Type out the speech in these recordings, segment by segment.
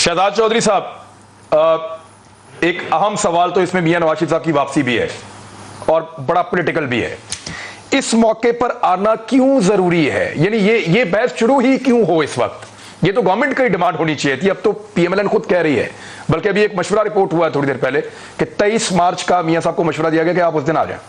शहजाद चौधरी साहब, एक अहम सवाल तो इसमें मियां नवाज शरीफ साहब की वापसी भी है और बड़ा पॉलिटिकल भी है। इस मौके पर आना क्यों जरूरी है? यानी ये बहस शुरू ही क्यों हो इस वक्त? ये तो गवर्नमेंट की डिमांड होनी चाहिए थी, अब तो पीएमएलएन खुद कह रही है। बल्कि अभी एक मशवरा रिपोर्ट हुआ है थोड़ी देर पहले कि 23 मार्च का मियां साहब को मशवरा दिया गया कि आप उस दिन आ जाएं।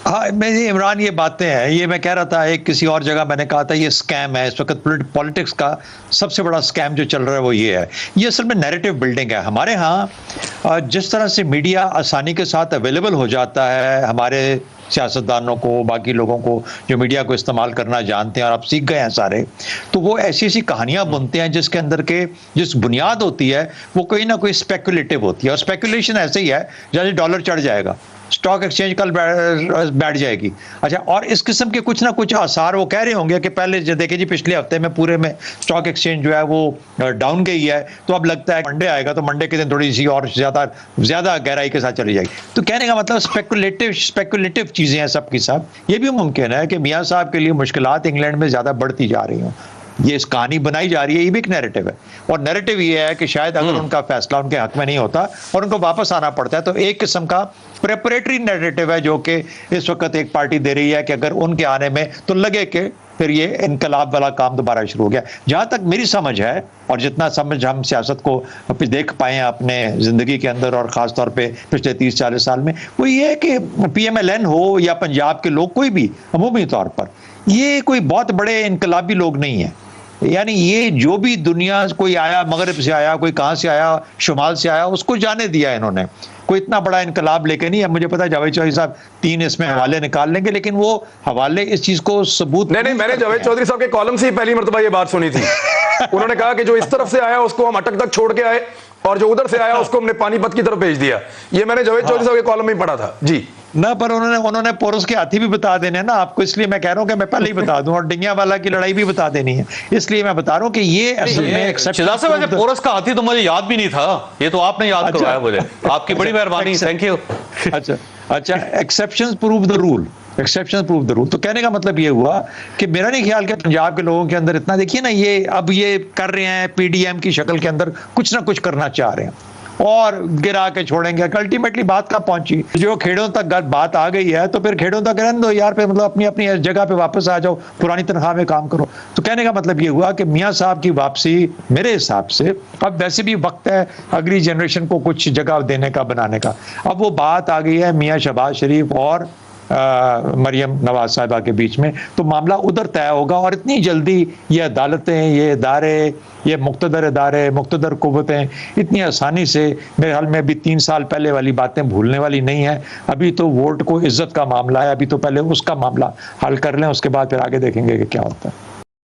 हाँ, मैं इमरान, ये बातें हैं, ये मैं कह रहा था एक किसी और जगह मैंने कहा था ये स्कैम है। इस वक्त पॉलिटिक्स का सबसे बड़ा स्कैम जो चल रहा है वो ये है। ये असल में नैरेटिव बिल्डिंग है। हमारे यहाँ जिस तरह से मीडिया आसानी के साथ अवेलेबल हो जाता है, हमारे सियासतदानों को, बाकी लोगों को जो मीडिया को इस्तेमाल करना जानते हैं और आप सीख गए हैं सारे, तो वो ऐसी ऐसी कहानियां बुनते हैं जिसके अंदर के जिस बुनियाद होती है वो कोई ना कोई स्पेकुलेटिव होती है। और स्पेकुलेशन ऐसे ही है जैसे डॉलर चढ़ जाएगा, स्टॉक एक्सचेंज कल बैठ जाएगी। अच्छा, और इस किस्म के कुछ ना कुछ आसार वो कह रहे होंगे कि पहले जो देखे जी पिछले हफ्ते में पूरे में स्टॉक एक्सचेंज जो है वो डाउन गई है, तो अब लगता है मंडे आएगा तो मंडे के दिन थोड़ी सी और ज्यादा गहराई के साथ चली जाएगी। तो कहने का मतलब स्पेकुलेटिव चीजें हैं सबकी सब। ये भी मुमकिन है कि मियाँ साहब के लिए मुश्किलात इंग्लैंड में ज्यादा बढ़ती जा रही हों, ये इस कहानी बनाई जा रही है, ये भी एक नैरेटिव है। और नैरेटिव ये है कि शायद अगर उनका फैसला उनके हक में नहीं होता और उनको वापस आना पड़ता है, तो एक किस्म का प्रेपरेटरी नैरेटिव है जो कि इस वक्त एक पार्टी दे रही है कि अगर उनके आने में तो लगे कि फिर ये इनकलाब वाला काम दोबारा शुरू हो गया। जहां तक मेरी समझ है और जितना समझ हम सियासत को देख पाए हैं अपने जिंदगी के अंदर और खास तौर पे पिछले 30-40 साल में, वो ये है कि पीएमएलएन हो या पंजाब के लोग, कोई भी अमूमी तौर पर ये कोई बहुत बड़े इनकलाबी लोग नहीं है। यानी ये जो भी दुनिया, कोई आया मगरब से आया, कोई कहां से आया, शुमाल से आया, उसको जाने दिया इन्होंने। कोई इतना बड़ा इनकलाब लेके नहीं है। मुझे पता है जावेद चौधरी साहब 3 इसमें हवाले निकाल लेंगे, लेकिन वो हवाले इस चीज को सबूत नहीं, मैंने जावेद चौधरी साहब के कॉलम से ही पहली मर्तबा ये बात सुनी थी। उन्होंने कहा कि जो इस तरफ से आया उसको हम अटक तक छोड़ के आए और जो उधर से आया उसको हमने पानीपत की तरफ भेज दिया। ये मैंने जावेद चौधरी साहब के कॉलम में पढ़ा था जी ना, पर उन्होंने पोरस के हाथी भी बता देने ना आपको, इसलिए मैं कह रहा हूं कि मैं पहले ही बता दूं, और डिंगिया वाला की लड़ाई भी बता देनी है, इसलिए मैं बता रहा हूं कि ये असल में शहजाद साहब पोरस का हाथी तो मुझे याद भी नहीं था, ये तो आपने याद करवाया मुझे, आपकी बड़ी मेहरबानी, थैंक यू। अच्छा, exceptions prove the rule, exception prove the rule. तो कहने का मतलब ये हुआ कि मेरा नहीं ख्याल कि पंजाब के लोगों के अंदर इतना, देखिए ना, ये अब ये कर रहे हैं पीडीएम की शक्ल के अंदर कुछ ना कुछ करना चाह रहे हैं और गिरा के छोड़ेंगे। अल्टीमेटली बात कहाँ पहुंची? जो खेड़ों तक बात आ गई है तो फिर खेड़ों तक रहने दो यार, पे मतलब अपनी अपनी जगह पे वापस आ जाओ, पुरानी तनख्वाह में काम करो। तो कहने का मतलब ये हुआ कि मियाँ साहब की वापसी मेरे हिसाब से अब वैसे भी वक्त है अगली जनरेशन को कुछ जगह देने का, बनाने का। अब वो बात आ गई है मियाँ शहबाज शरीफ और मरियम नवाज साहिबा के बीच में, तो मामला उधर तय होगा। और इतनी जल्दी ये अदालतें, ये इदारे, ये मुक्तदर इदारे, मुक्तदर कुव्वतें इतनी आसानी से, मेरे ख्याल में अभी 3 साल पहले वाली बातें भूलने वाली नहीं है। अभी तो वोट को इज्जत का मामला है, अभी तो पहले उसका मामला हल कर लें, उसके बाद फिर आगे देखेंगे कि क्या होता है।